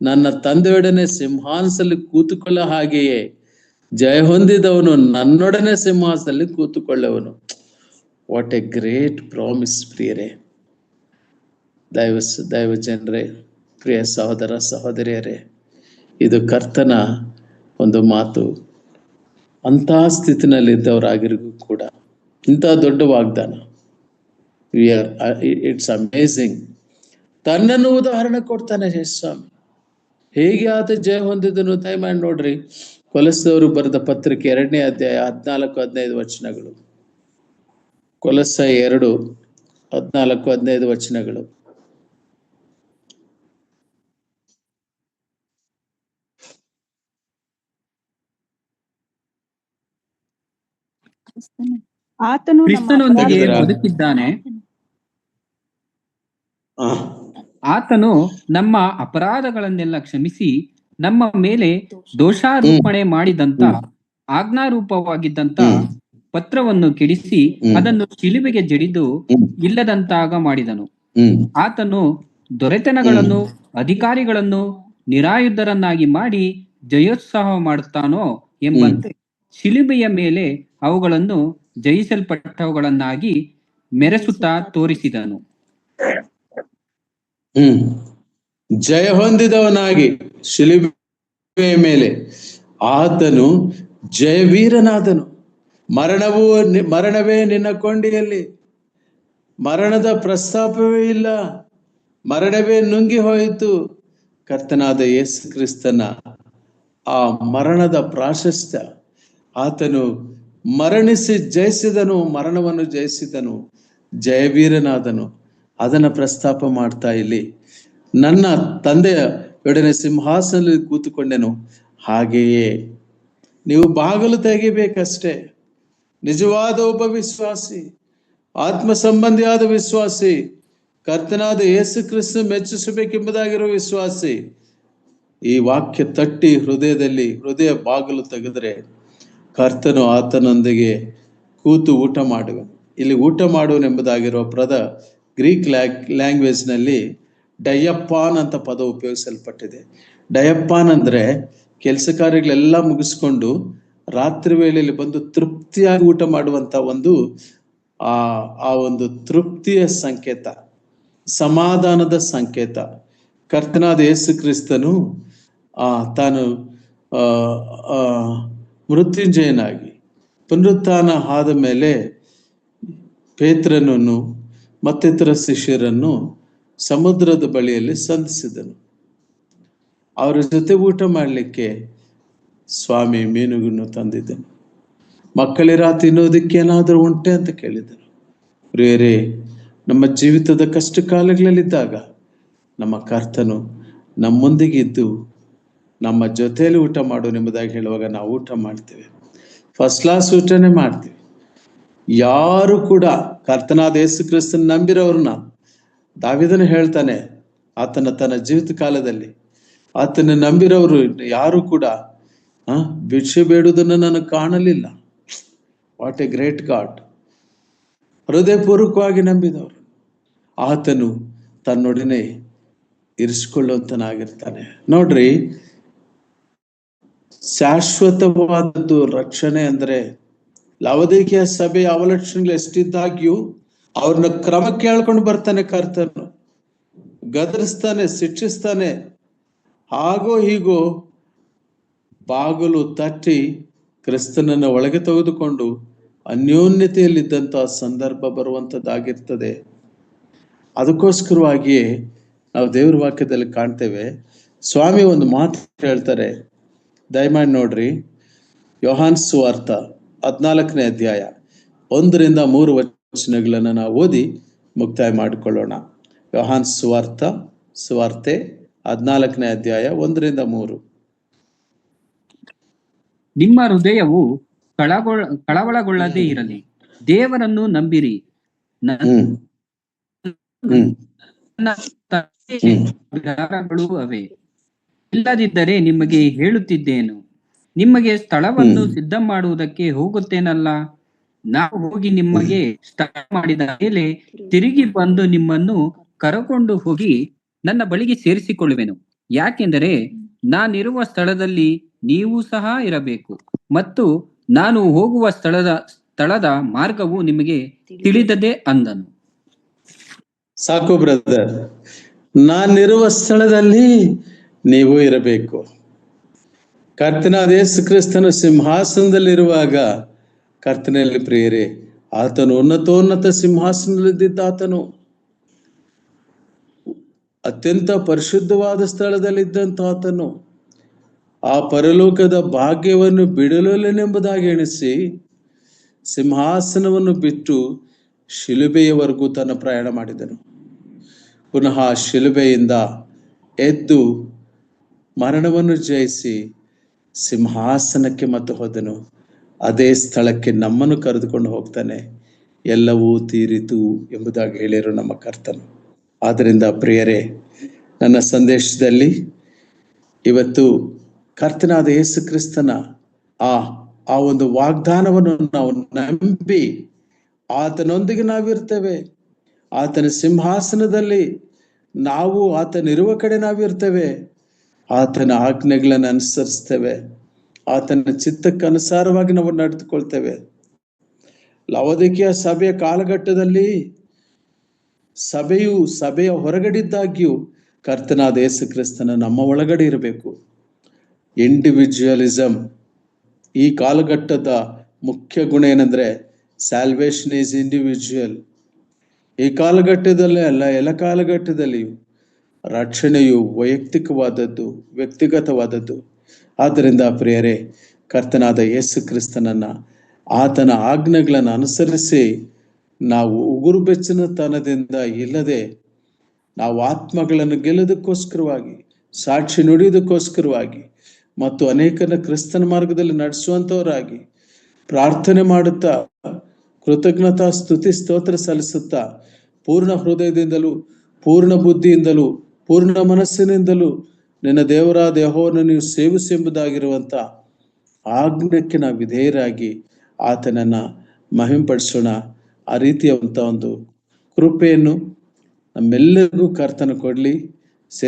ನನ್ನ ತಂದೆಯೊಡನೆ ಸಿಂಹಾಸನದಲ್ಲಿ ಕೂತುಕೊಳ್ಳೋ ಹಾಗೆಯೇ ಜಯ ಹೊಂದಿದವನು ನನ್ನೊಡನೆ ಸಿಂಹಾಸನದಲ್ಲಿ ಕೂತುಕೊಳ್ಳುವನು. ವಾಟ್ ಎ ಗ್ರೇಟ್ ಪ್ರಾಮಿಸ್ ಪ್ರಿಯರೇ, ದೈವ ಜನರೇ, ಪ್ರಿಯ ಸಹೋದರ ಸಹೋದರಿಯರೇ, ಇದು ಕರ್ತನ ಒಂದು ಮಾತು. ಅಂಥ ಸ್ಥಿತಿನಲ್ಲಿದ್ದವರಾಗಿರಿಗೂ ಕೂಡ ಇಂಥ ದೊಡ್ಡ ವಾಗ್ದಾನ. It's amazing. ತನ್ನನ್ನು ಉದಾಹರಣೆ ಕೊಡ್ತಾನೆ ಸ್ವಾಮಿ. ಹೇಗೆ ಆತ ಜಯ ಹೊಂದಿದನು ದಯಮಾಡಿ ನೋಡ್ರಿ. ಕೊಲಸದವರು ಬರೆದ ಪತ್ರಿಕೆ 2ನೇ ಅಧ್ಯಾಯ 14-15 ವಚನಗಳು. ಕೊಲಸ 2 14-15 ವಚನಗಳು. ಕ್ರಿಸ್ತನೊಂದಿಗೆ ಬದುಕಿದ್ದಾನೆ. ಆತನು ನಮ್ಮ ಅಪರಾಧಗಳನ್ನೆಲ್ಲ ಕ್ಷಮಿಸಿ ನಮ್ಮ ಮೇಲೆ ದೋಷಾರೋಪಣೆ ಮಾಡಿದಂತ ಆಜ್ಞಾರೂಪವಾಗಿದ್ದಂತ ಪತ್ರವನ್ನು ಕೆಡಿಸಿ ಅದನ್ನು ಶಿಲುಬೆಗೆ ಜಡಿದು ಇಲ್ಲದಂತಾಗ ಮಾಡಿದನು. ಆತನು ದೊರೆತನಗಳನ್ನು ಅಧಿಕಾರಿಗಳನ್ನು ನಿರಾಯುಧರನ್ನಾಗಿ ಮಾಡಿ ಜಯೋತ್ಸಾಹ ಮಾಡುತ್ತಾನೋ ಎಂಬಂತೆ ಶಿಲುಬೆಯ ಮೇಲೆ ಅವುಗಳನ್ನು ಜಯಿಸಲ್ಪಟ್ಟವುಗಳನ್ನಾಗಿ ಮೆರೆಸುತ್ತಾ ತೋರಿಸಿದನು. ಜಯ ಹೊಂದಿದವನಾಗಿ ಶಿಲುಬೆಯ ಮೇಲೆ ಆತನು ಜಯವೀರನಾದನು. ಮರಣವೇ ನಿನ್ನ ಕೊಂಡಿಯಲ್ಲಿ, ಮರಣದ ಪ್ರಸ್ತಾಪವೇ ಇಲ್ಲ, ಮರಣವೇ ನುಂಗಿ ಹೋಯಿತು. ಕರ್ತನಾದ ಯೇಸು ಕ್ರಿಸ್ತನ ಆ ಮರಣದ ಪ್ರಾಶಸ್ತ್ಯ, ಆತನು ಮರಣಿಸಿ ಜಯಿಸಿದನು, ಮರಣವನ್ನು ಜಯಿಸಿದನು, ಜಯವೀರನಾದನು. ಅದನ್ನ ಪ್ರಸ್ತಾಪ ಮಾಡ್ತಾ ಇಲ್ಲಿ, ನನ್ನ ತಂದೆಯ ಒಡನೆ ಸಿಂಹಾಸನದಲ್ಲಿ ಕೂತುಕೊಂಡೆನು. ಹಾಗೆಯೇ ನೀವು ಬಾಗಿಲು ತೆಗಿಬೇಕಷ್ಟೇ. ನಿಜವಾದ ಒಬ್ಬ ವಿಶ್ವಾಸಿ, ಆತ್ಮ ಸಂಬಂಧಿಯಾದ ವಿಶ್ವಾಸಿ, ಕರ್ತನಾದ ಯೇಸು ಕ್ರಿಸ್ತ ಮೆಚ್ಚಿಸಬೇಕೆಂಬುದಾಗಿರೋ ವಿಶ್ವಾಸಿ ಈ ವಾಕ್ಯ ತಟ್ಟಿ ಹೃದಯ ಬಾಗಿಲು ತೆಗೆದರೆ ಕರ್ತನು ಆತನೊಂದಿಗೆ ಕೂತು ಊಟ ಮಾಡುವನು. ಇಲ್ಲಿ ಊಟ ಮಾಡುವನೆಂಬುದಾಗಿರುವ ಪದ ಗ್ರೀಕ್ ಲ್ಯಾಂಗ್ವೇಜ್ನಲ್ಲಿ ಡಯಪ್ಪಾನ್ ಅಂತ ಪದ ಉಪಯೋಗಿಸಲ್ಪಟ್ಟಿದೆ. ಡಯಪ್ಪಾನ್ ಅಂದರೆ ಕೆಲಸ ಕಾರ್ಯಗಳೆಲ್ಲ ಮುಗಿಸ್ಕೊಂಡು ರಾತ್ರಿ ವೇಳೆಯಲ್ಲಿ ಬಂದು ತೃಪ್ತಿಯಾಗಿ ಊಟ ಮಾಡುವಂತ ಒಂದು ಒಂದು ತೃಪ್ತಿಯ ಸಂಕೇತ, ಸಮಾಧಾನದ ಸಂಕೇತ. ಕರ್ತನಾದ ಯೇಸು ಕ್ರಿಸ್ತನು ತಾನು ಮೃತ್ಯುಂಜಯನಾಗಿ ಪುನರುತ್ಥಾನ ಆದ ಮೇಲೆ ಪೇತ್ರನನ್ನು ಮತ್ತಿತರ ಶಿಷ್ಯರನ್ನು ಸಮುದ್ರದ ಬಳಿಯಲ್ಲಿ ಸಂಧಿಸಿದನು. ಅವರ ಜೊತೆ ಊಟ ಮಾಡಲಿಕ್ಕೆ ಸ್ವಾಮಿ ಮೀನುಗಳನ್ನು ತಂದಿದ್ದನು. ಮಕ್ಕಳಿರ ತಿನ್ನೋದಕ್ಕೆ ಏನಾದರೂ ಉಂಟೆ ಅಂತ ಕೇಳಿದನು. ಪ್ರಿಯರೇ, ನಮ್ಮ ಜೀವಿತದ ಕಷ್ಟ ಕಾಲಗಳಲ್ಲಿದ್ದಾಗ ನಮ್ಮ ಕರ್ತನು ನಮ್ಮೊಂದಿಗಿದ್ದು ನಮ್ಮ ಜೊತೆಯಲ್ಲಿ ಊಟ ಮಾಡೋನೆಂಬುದಾಗಿ ಹೇಳುವಾಗ ನಾವು ಊಟ ಮಾಡ್ತೇವೆ. ಫಸ್ಟ್ ಕ್ಲಾಸ್ ಊಟನೇ ಮಾಡ್ತೀವಿ. ಯಾರು ಕೂಡ ಕರ್ತನಾದ ಯೇಸು ಕ್ರಿಸ್ತನ ನಂಬಿರೋರನ್ನ, ದಾವೀದನು ಹೇಳ್ತಾನೆ ಆತನ ತನ್ನ ಜೀವಿತ ಕಾಲದಲ್ಲಿ, ಆತನ ನಂಬಿರೋರು ಯಾರು ಕೂಡ ಭಿಕ್ಷೆ ಬೇಡುವುದನ್ನು ನಾನು ಕಾಣಲಿಲ್ಲ. What a great God. ಹೃದಯಪೂರ್ವಕವಾಗಿ ನಂಬಿದವರು ಆತನು ತನ್ನೊಡನೆ ಇರಿಸಿಕೊಳ್ಳುವಂತನಾಗಿರ್ತಾನೆ. ನೋಡ್ರಿ, ಶಾಶ್ವತವಾದದ್ದು ರಕ್ಷಣೆ ಅಂದ್ರೆ ಲವೋದಿಕೀಯ ಸಭೆಯ ಅವಲಕ್ಷಣಗಳು ಎಷ್ಟಿದ್ದಾಗ್ಯೂ ಅವ್ರನ್ನ ಕ್ರಮಕ್ಕೆ ಹೇಳ್ಕೊಂಡು ಬರ್ತಾನೆ ಕರ್ತನು. ಗದರಿಸ್ತಾನೆ, ಶಿಕ್ಷಿಸ್ತಾನೆ. ಹಾಗೋ ಹೀಗೋ ಬಾಗಿಲು ತಟ್ಟಿ ಕ್ರಿಸ್ತನನ್ನ ಒಳಗೆ ತೆಗೆದುಕೊಂಡು ಅನ್ಯೋನ್ಯತೆಯಲ್ಲಿದ್ದಂತಹ ಸಂದರ್ಭ ಬರುವಂಥದ್ದಾಗಿರ್ತದೆ. ಅದಕ್ಕೋಸ್ಕರವಾಗಿಯೇ ನಾವು ದೇವ್ರ ವಾಕ್ಯದಲ್ಲಿ ಕಾಣ್ತೇವೆ. ಸ್ವಾಮಿ ಒಂದು ಮಾತು ಹೇಳ್ತಾರೆ, ದಯಮಾಡಿ ನೋಡ್ರಿ. ಯೋಹಾನ್ ಸುವಾರ್ತ 14ನೇ ಅಧ್ಯಾಯ 1-3 ವಚನಗಳನ್ನು ನಾವು ಓದಿ ಮುಕ್ತಾಯ ಮಾಡಿಕೊಳ್ಳೋಣ. ಯೋಹಾನ್ ಸುವಾರ್ತೆ 14ನೇ ಅಧ್ಯಾಯ 1-3. ನಿಮ್ಮ ಹೃದಯವು ಕಳವಳಗೊಳ್ಳದೇ ಇರಲಿ, ದೇವರನ್ನು ನಂಬಿರಿ, ವಿಹಾರಗಳು ಅವೇ. ಇಲ್ಲದಿದ್ದರೆ ನಿಮಗೆ ಹೇಳುತ್ತಿದ್ದೇನು, ನಿಮಗೆ ಸ್ಥಳವನ್ನು ಸಿದ್ಧ ಮಾಡುವುದಕ್ಕೆ ಹೋಗುತ್ತೇನಲ್ಲ. ನಾವು ಹೋಗಿ ನಿಮಗೆ ಸ್ಥಳ ಮಾಡಿದ ಮೇಲೆ ತಿರುಗಿ ಬಂದು ನಿಮ್ಮನ್ನು ಕರಕೊಂಡು ಹೋಗಿ ನನ್ನ ಬಳಿಗೆ ಸೇರಿಸಿಕೊಳ್ಳುವೆನು. ಯಾಕೆಂದರೆ ನಾನಿರುವ ಸ್ಥಳದಲ್ಲಿ ನೀವು ಸಹ ಇರಬೇಕು, ಮತ್ತು ನಾನು ಹೋಗುವ ಸ್ಥಳದ ಮಾರ್ಗವು ನಿಮಗೆ ತಿಳಿದದೆ ಅಂದನು. ಸಾಕು ಬ್ರದರ್, ನಾನಿರುವ ಸ್ಥಳದಲ್ಲಿ ನೀವು ಇರಬೇಕು. ಕರ್ತನಾದ ಯೇಸು ಕ್ರಿಸ್ತನು ಸಿಂಹಾಸನದಲ್ಲಿರುವಾಗ, ಕರ್ತನಲ್ಲಿ ಪ್ರಿಯರೇ, ಆತನು ಉನ್ನತೋನ್ನತ ಸಿಂಹಾಸನದಲ್ಲಿದ್ದ ಆತನು ಅತ್ಯಂತ ಪರಿಶುದ್ಧವಾದ ಸ್ಥಳದಲ್ಲಿದ್ದಂತ ಆತನು ಆ ಪರಲೋಕದ ಭಾಗ್ಯವನ್ನು ಬಿಡಲನೆಂಬುದಾಗಿ ಎಣಿಸಿ ಸಿಂಹಾಸನವನ್ನು ಬಿಟ್ಟು ಶಿಲುಬೆಯವರೆಗೂ ತನ್ನ ಪ್ರಯಾಣ ಮಾಡಿದನು. ಪುನಃ ಶಿಲುಬೆಯಿಂದ ಎದ್ದು ಮರಣವನ್ನು ಜಯಿಸಿ ಸಿಂಹಾಸನಕ್ಕೆ ಮತ್ತೆ ಹೋದನು. ಅದೇ ಸ್ಥಳಕ್ಕೆ ನಮ್ಮನ್ನು ಕರೆದುಕೊಂಡು ಹೋಗ್ತಾನೆ. ಎಲ್ಲವೂ ತೀರಿತು ಎಂಬುದಾಗಿ ಹೇಳಿರು ನಮ್ಮ ಕರ್ತನು. ಆದ್ದರಿಂದ ಪ್ರಿಯರೇ, ನನ್ನ ಸಂದೇಶದಲ್ಲಿ ಇವತ್ತು ಕರ್ತನಾದ ಯೇಸು ಕ್ರಿಸ್ತನ ಆ ಒಂದು ವಾಗ್ದಾನವನ್ನು ನಾವು ನಂಬಿ ಆತನೊಂದಿಗೆ ನಾವಿರ್ತೇವೆ. ಆತನ ಸಿಂಹಾಸನದಲ್ಲಿ ನಾವು, ಆತನಿರುವ ಕಡೆ ನಾವಿರ್ತೇವೆ. ಆತನ ಆಜ್ಞೆಗಳನ್ನು ಅನುಸರಿಸ್ತೇವೆ. ಆತನ ಚಿತ್ತಕ್ಕನುಸಾರವಾಗಿ ನಾವು ನಡೆದುಕೊಳ್ತೇವೆ. ಲವೋದಿಕೀಯ ಸಭೆಯ ಕಾಲಘಟ್ಟದಲ್ಲಿ ಸಭೆಯ ಹೊರಗಡಿದ್ದಾಗ್ಯೂ ಕರ್ತನಾದ ಯೇಸು ಕ್ರಿಸ್ತನ ನಮ್ಮ ಒಳಗಡೆ ಇರಬೇಕು. ಇಂಡಿವಿಜುವಲಿಸಮ್ ಈ ಕಾಲಘಟ್ಟದ ಮುಖ್ಯ ಗುಣ ಏನಂದ್ರೆ ಸ್ಯಾಲ್ವೇಷನ್ ಈಸ್ ಇಂಡಿವಿಜುವಲ್. ಈ ಕಾಲಘಟ್ಟದಲ್ಲೇ ಅಲ್ಲ, ಎಲ್ಲ ಕಾಲಘಟ್ಟದಲ್ಲಿಯೂ ರಕ್ಷಣೆಯು ವೈಯಕ್ತಿಕವಾದದ್ದು, ವ್ಯಕ್ತಿಗತವಾದದ್ದು. ಆದ್ದರಿಂದ ಪ್ರಿಯರೇ, ಕರ್ತನಾದ ಯೇಸು ಕ್ರಿಸ್ತನನ್ನ, ಆತನ ಆಜ್ಞೆಗಳನ್ನು ಅನುಸರಿಸಿ ನಾವು ಉಗುರು ಬೆಚ್ಚನತನದಿಂದ ಇಲ್ಲದೆ ನಾವು ಆತ್ಮಗಳನ್ನು ಗೆಲ್ಲೋದಕ್ಕೋಸ್ಕರವಾಗಿ, ಸಾಕ್ಷಿ ನುಡಿಯೋದಕ್ಕೋಸ್ಕರವಾಗಿ ಮತ್ತು ಅನೇಕನ ಕ್ರಿಸ್ತನ ಮಾರ್ಗದಲ್ಲಿ ನಡೆಸುವಂಥವರಾಗಿ ಪ್ರಾರ್ಥನೆ ಮಾಡುತ್ತಾ, ಕೃತಜ್ಞತಾ ಸ್ತುತಿ ಸ್ತೋತ್ರ ಸಲ್ಲಿಸುತ್ತಾ, ಪೂರ್ಣ ಹೃದಯದಿಂದಲೂ ಪೂರ್ಣ ಬುದ್ಧಿಯಿಂದಲೂ ಪೂರ್ಣ ಮನಸ್ಸಿನಿಂದಲೂ ನಿನ್ನ ದೇವರಾದ ಯೆಹೋವನನ್ನು ನೀವು ಸೇವಿಸೆಂಬುದಾಗಿರುವಂಥ ಆಜ್ಞೆಗೆ ನಾವು ವಿಧೇಯರಾಗಿ ಆತನನ್ನ ಮಹಿಂಪಡಿಸೋಣ. ಆ ರೀತಿಯಾದಂಥ ಒಂದು ಕೃಪೆಯನ್ನು ನಮ್ಮೆಲ್ಲರಿಗೂ ಕರ್ತನ ಕೊಡ್ಲಿ.